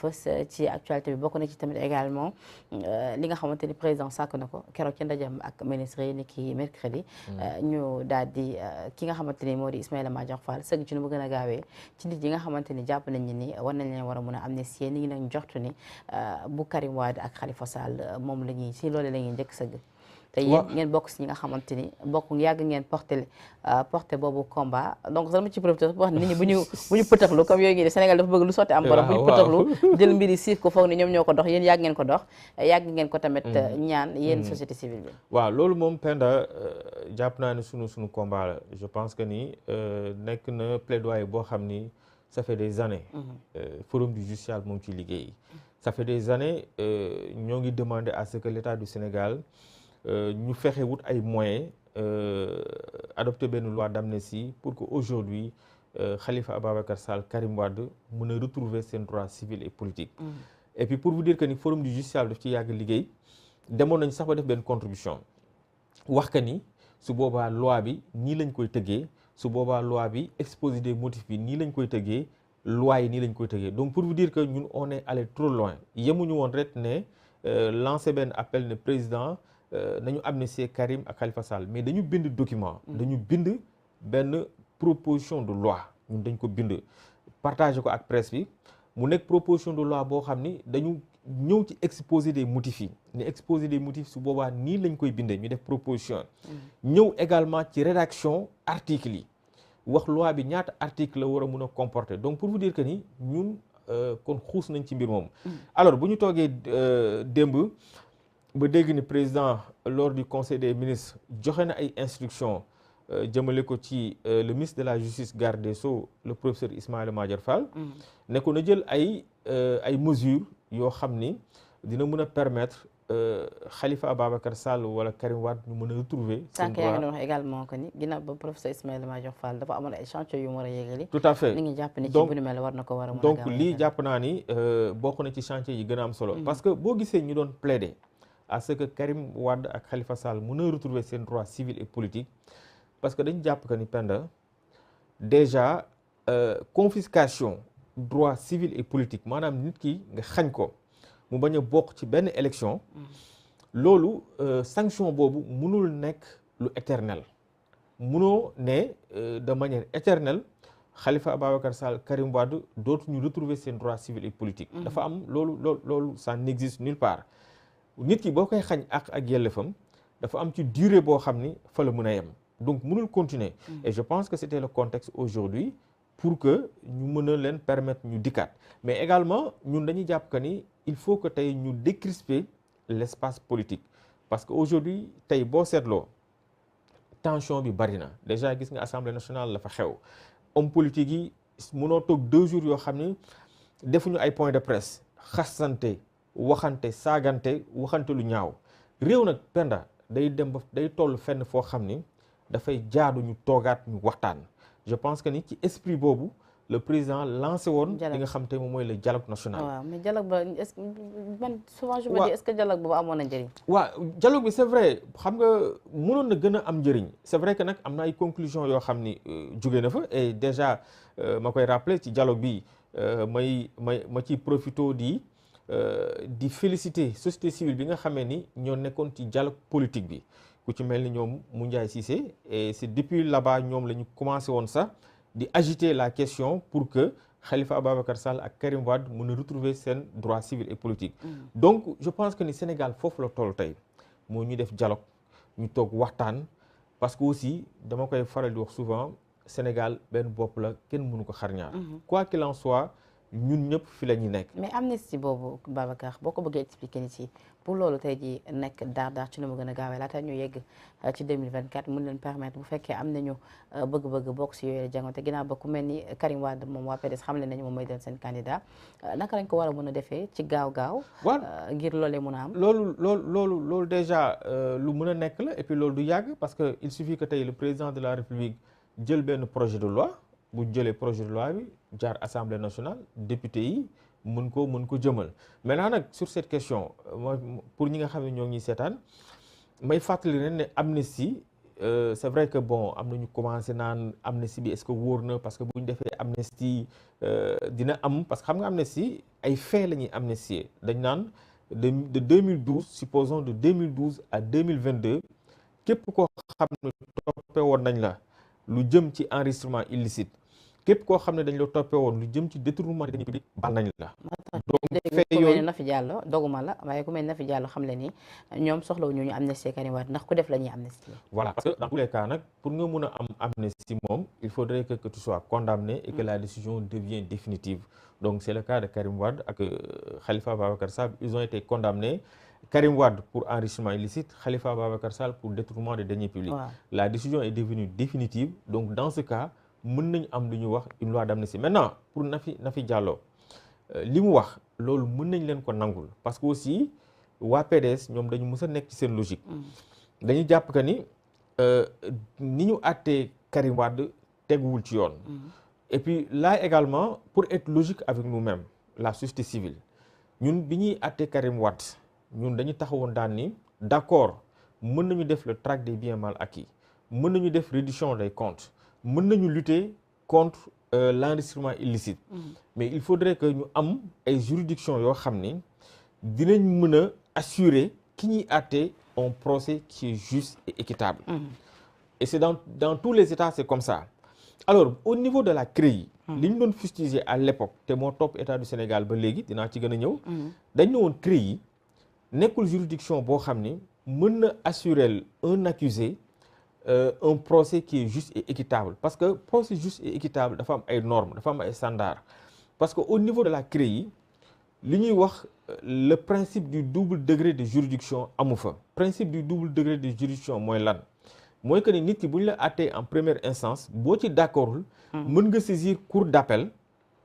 fës ci actualité bi bokk na ci tamit également li nga xamante ni président sàkk na ko keroog ci ndajam ak ministre yi ni ki mercredi ñu daal di ki nga xamante ni moo di Ismaïla Madior Fall sëgg ci nu mu gën a gaawee ci nit yi nga xamante ni jàpp nañ ni war nañ leen war a mën a amnistier ni ngi nag joxtu ni bu Karim Wade ak Khalifa Sall moom la ñuy si loolu la ñuy njëkk sëgg te yéen ngeen bokk si ñi nga xamante ni bokk yàgg ngeen porté boobu combat donc dama ci profité wax nit ñi bu ñu pëtaxlu comme yooyu ngi def Sénégal dafa bëgg lu sotti am borom bu ñu pëtaxlu jël mbiri siif ko foog ni ñoom ñoo ko dox yéen yàgg ngeen ko dox yàgg ngeen ko tamit ñaan yéen société civile bi waaw loolu moom Penda jàpp naa ne sunu combat la je pense que ni nekk na plaidoyer boo xam ni ça fait des années forum du justiciable moom ci liggéey ça fait des années ñoo ngi demander à ce que l'État du Sénégal ñu fexe wut ay moyens adopter benn loi d'amnistie pour que aujourd'hui Khalifa Ababacar Sall Karim Wade mën a retrouver seen droits civils et politiques et puis pour vous dire que ni forum du justiciable daf ci yàgg liggéey demoon nañ sax ba def benn contribution wax que ni su boobaa loi bi nii lañ koy tëggee su boobaa loi bi exposé des motifs bi nii lañ koy tëggee loi yi nii lañ koy tëggee donc pour vous dire que ñun on est allé trop loin yemuñu woon rek ne lancer benn appel ne président nañu amnistier Karim ak Khalifa Sall mais dañu bind document dañu bind benn proposition de loi ñun dañ ko bind partagé ko ak presse bi mu nekk proposition de loi boo xam ni dañu ñëw ci exposé des motifs yi ne exposé des motifs su boobaa nii lañ koy bindee ñu def proposition ñëw également ci rédaction articles yi wax loi bi ñaata article la war a mun a comporter donc pour vous dire que ni ñun kon xuus nañ ci mbir moomu alors bu ñu toogee démb ba dégg ni président lors du conseil des ministres joxe na ay instructions jëmale ko ci le ministre de la justice garde des sceaux le professeur Ismaïla Madior Fall ne ko na jël ay mesures yoo xam ni dina mën a permettre Khalifa Ababacar Sall wala Karim Wade ñu mën a retrouver seen droit. yaa ngi doon wax également que ni ginnaaw ba professeur Ismaïla Madior Fall dafa amoon ay chantiers yu mu war a yéegali. tout à fait ni ngi jàpp ni ci bu ni mel war na ko war a mën a donc lii jàpp naa ni bokk na ci chantier yi gën a am solo parce que boo gisee ñu doon plaider à ce que Karim Wade ak Khalifa Sall mën a retrouver seen droits civils et politiques parce que dañu jàpp que ni Penda déjà confiscation droits civils et politiques maanaam nit ki nga xañ ko mu bañ a bokk ci benn élection loolu sanction boobu mënul nekk lu éternel mënoo ne de manière éternelle Khalifa Ababacar Sall Karim Wade dootuñu retrouver seen droits civils et politiques dafa am loolu ça n'existe nulle part nit ki boo koy xañ ak yellefam dafa am ci durée boo xam ni fa la mën a yem donc mënul continuer et je pense que c'était le contexte aujourd'hui pour que ñu mën a leen permettre ñu dikkaat mais également ñun dañuy jàpp que ni il faut que tey ñu décrisper l'espace politique parce que aujourd'hui tey boo seetloo tension bi bari na déjà gis nga assemblée nationale la fa xew homme politique yi mënoo toog 2 jours yoo xam ni defuñu ay point de presse xasante waxante saagante waxante lu ñaaw réew nag Penda day dem ba day toll fenn foo xam ni dafay jaadu ñu toogaat ñu waxtaan je pense que ni ci esprit boobu le président lancé woon li nga xam te moom mooy le dialogue national. waaw mais dialogue ba est-ce que man souvent je me dis est-ce que dialogue boobu amoon na njëriñ. waaw dialogue bi c'est vrai xam nga mënoon na gën a am njëriñ c'est vrai que nag am na ay conclusions yoo xam ni jóge na fa et déjà ma koy rappeler ci dialogue bi ma ciy profito di féliciter société civile bi nga xamee ni ñoo nekkoon ci dialogue politique bi ku ci mel ni ñoom Moundiaye Cissé et c'est depuis là-bas ñoom la ñu commencé woon sax di agiter la question pour que Khalifa Ababacar Sall ak Karim Wade mën a retrouver seen droits civils et politiques donc je pense que ni Sénégal foofu la toll tey moo ñu def dialogue ñu toog waxtaan parce que aussi dama koy faral di wax souvent Sénégal benn bopp la kenn mënu ko xar ñaar quoi qu'il en soit ñun ñëpp fi la ñuy nekk. mais amnistie boobu Babacar boo ko bëggee expliquer nit yi pour loolu tey jii nekk daar ci nu mu gën a gaawee laata ñu yegg ci 2024 mën leen permettre bu fekkee am nañu bëgg-bëgg bokk si yooyu jàngoonte ginnaaw ba ku mel ni Karim Wade moom waa PDS xam leen nañu moom mooy doon seen candidat naka lañ ko war a mën a defee ci gaaw ngir loolee mën a am. loolu déjà lu mën a nekk la et puis loolu du yàgg parce que il suffit que tey le président de la République jël benn projet de loi bu jëlee projet de loi bi jaar assemblée nationale député yi mën ko jëmal maintenant nag sur cette question pour ñi nga xam ne ñoo ngi seetaan may fàttali leen ne amnistie c'est vrai que bon am na ñu commencé naan amnistie bi est-ce que wóor na parce que bu ñu defee amnistie dina am parce que xam nga amnistie ay faits la ñuy amnistier dañ naan de 2012 supposons de 2012 à 2022 képp koo xam ne toppee woon nañ la lu jëm ci enregistrement illicite képp koo xam ne dañ la toppee woon lu jëm ci détournement de deniers publics baal nañ la. donc fee yooyu Nafi Diallo doguma la waaye ku mel Nafi Diallo xam le ni ñoom soxlawu ñu amnistie Karim Wade ndax ku def la ñuy amnistie. voilà parce que dans tous les cas nag pour nga mun a am amnistie moom il faudrait que tu sois condamné et que la décision devient définitive donc c'est le cas de Karim Wade ak Khalifa Babacar Sall ils ont été condamnés. Karim Wade pour enrichissement illicite, Khalifa Babacar Sall pour détournement des deniers publics. Ouais. La décision est devenue définitive. Donc dans ce cas, mën nañ am lu ñuy wax une loi d'amnistie. Maintenant, pour Nafi Diallo, li mu wax loolu mën nañ leen ko nangul parce que aussi waa PDS ñoom dañu mës a nekk ci seen logique. dañuy jàpp que ni ñu àttee Karim Wade teguwul ci yoon. Et puis là également, pour être logique avec nous-mêmes, la société civile, ñun bi ñuy àttee Karim Wade ñun dañu taxawoon daan ni d'accord mën nañu def le traque des biens mal acquis mën nañu def réduction des comptes mën nañu lutter contre l'enregistrement illicite. Mais il faudrait que ñu am ay juridictions yoo xam ni dinañ mën a assurer ki ñuy àtte un procès qui est juste et équitable. Et c'est dans tous les États c'est comme ça. Alors au niveau de la CREI li ñu doon fustiger à l'époque te moo topp État du Sénégal ba léegi dinaa ci gën a ñëw. dañ ne woon CREI nekkul juridiction boo xam ni mën na assurer un accusé un procès qui est juste et équitable parce que procès juste et équitable dafa am ay normes dafa am ay standards parce que au niveau de la CREI li ñuy wax le principe du double degré de juridiction amu fa. Principe du double degré de juridiction mooy lan mooy que ni nit ki bu ñu la àttee en première instance boo ci d'accordul mën nga saisir cour d'appel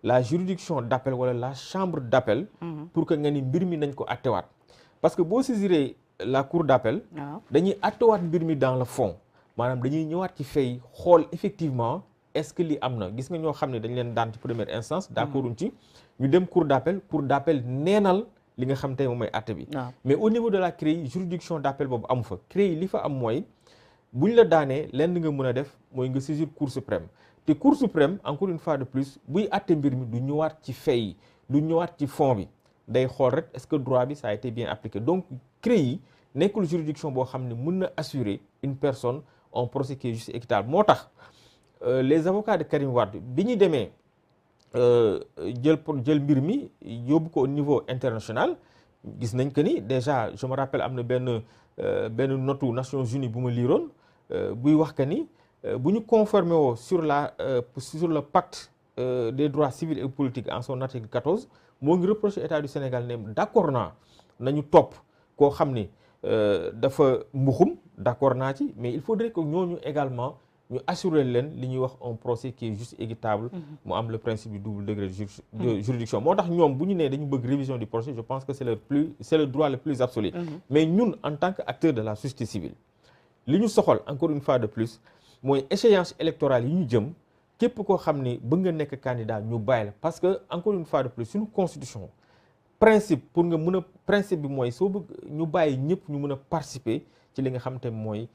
la juridiction d'appel wala la chambre d'appel pour que nga ni mbir mi nañ ko àttewaat. Parce que boo saisiree la cour d'appel dañuy àttewaat mbir mi dans le fond maanaam dañuy ñëwaat ci fay xool effectivement est-ce que li am na gis nga ñoo xam ne dañ leen daan ci première instance d'accorduñ ci ñu dem cour d'appel neenal li nga xam tey moom mooy àtte bi. Mais au niveau de la CREI juridiction d'appel boobu amu fa CREI li fa am mooy buñ la daanee lenn nga mën a def mooy nga saisir cour suprême te cour suprême encore une fois de plus buy àtte mbir mi du ñëwaat ci fay du ñëwaat ci fond bi. day xool rek est-ce que droit bi ça a été bien appliqué donc CREI nekkul juridiction boo xam ne mën na assurer une personne un procès qui est juste et équitable moo tax les avocats de Karim Wade bi ñu demee jël mbir mi yóbbu ko au niveau international gis nañ que ni déjà je me rappelle am na benn notu Nations Unies bu ma liiroon buy wax que ni bu ñu conformé woo sur le pacte des droits civils et politiques en son article 14 moo ngi reproché État du Sénégal ne d'accord nañu topp koo xam ni dafa mbuxum d'accord naa ci mais il faudrait que ñooñu également ñu assurer leen li ñuy wax un procès qui est juste équitable mu am le principe du double degré de juridiction moo tax ñoom bu ñu nee dañu bëgg révision du procès je pense que c'est le droit le plus absolu mais ñun en tant qu'acteur de la société civile li ñu soxal encore une fois de plus mooy échéance électorale yi ñu jëm képp koo xam ni bëgg nga nekk candidat ñu bàyyi la parce que encore une fois de plus suñu constitution principe pour nga mën a principe bi mooy soo bëgg ñu bàyyi ñëpp ñu mën a participer ci li nga xam te mooy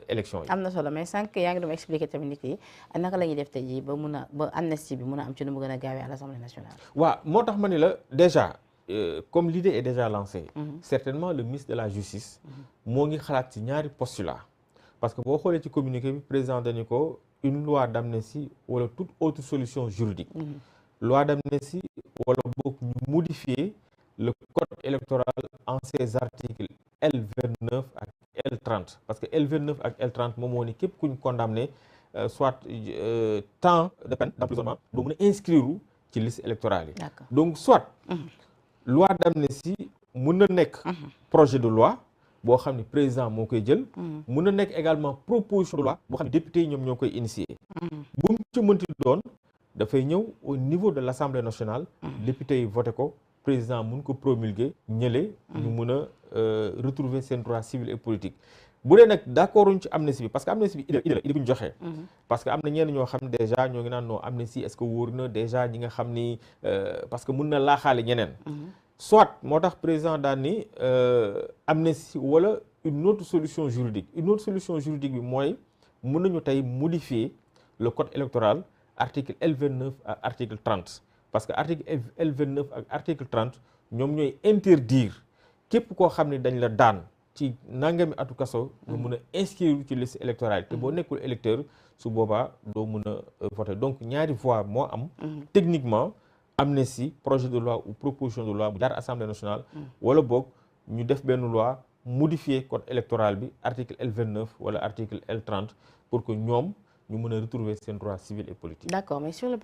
élection yi. am na solo mais sànq yaa ngi doon expliquer tamit nit yi naka la ñuy def tey jii ba amnistie bi mun a am ci nu mu gën a gaawee à l'Assemblée nationale. waaw moo tax ma ne la déjà comme l'idée est déjà lancée. Certainement le ministre de la justice. moo ngi xalaat ci ñaari postulat parce que boo xoolee ci communiqué bi président dañu ko une loi d'amnistie wala toute autre solution juridique. Loi d'amnistie wala boog ñu modifier le code électoral en ses articles L29 ak L30 parce que L29 ak L30 moom moo ni képp ku ñu condamné soit temps de peine d'emprisonnement doo mën a inscrire ci liste électorale yi. Donc soit loi d'amnistie mën na nekk projet de loi boo xam ne président moo koy jël. mën na nekk également proposition de loi boo xam ne député yi ñoom ñoo koy initier. bu mu ci mënti doon dafay ñëw au niveau de l'Assemblée nationale. député yi voté ko président mun ko promulguer ñële. ñu mun a retrouver seen droit civil et politique. bu dee nag d'accord uñ ci amnistie bi parce que amnistie bi idée bu ñu joxee. parce que am na ñenn ñoo xam ne déjà ñoo ngi naan non amnistie est-ce que wóor na déjà ñi nga xam ni parce que mun na laaxaale ñeneen. soit moo tax président daan ni amnistie wala une autre solution juridique bi mooy mën nañu tey modifier le code électoral article L29 ak article 30 parce que article L29 ak article 30 ñoom ñooy interdire képp koo xam ne dañ la daan ci nangami atu kaso nga mën a inscrire ci liste électorale te boo nekkul électeur su boobaa doo mën a voter donc ñaari voie moo am techniquement amnistie projet de loi ou proposition de loi bu jaar assemblée nationale wala boog ñu def benn loi modifier code électoral bi article L29 wala article L30 pour que ñoom ñu mën a retrouver seen droit civil et politique. D'accord, mais sur le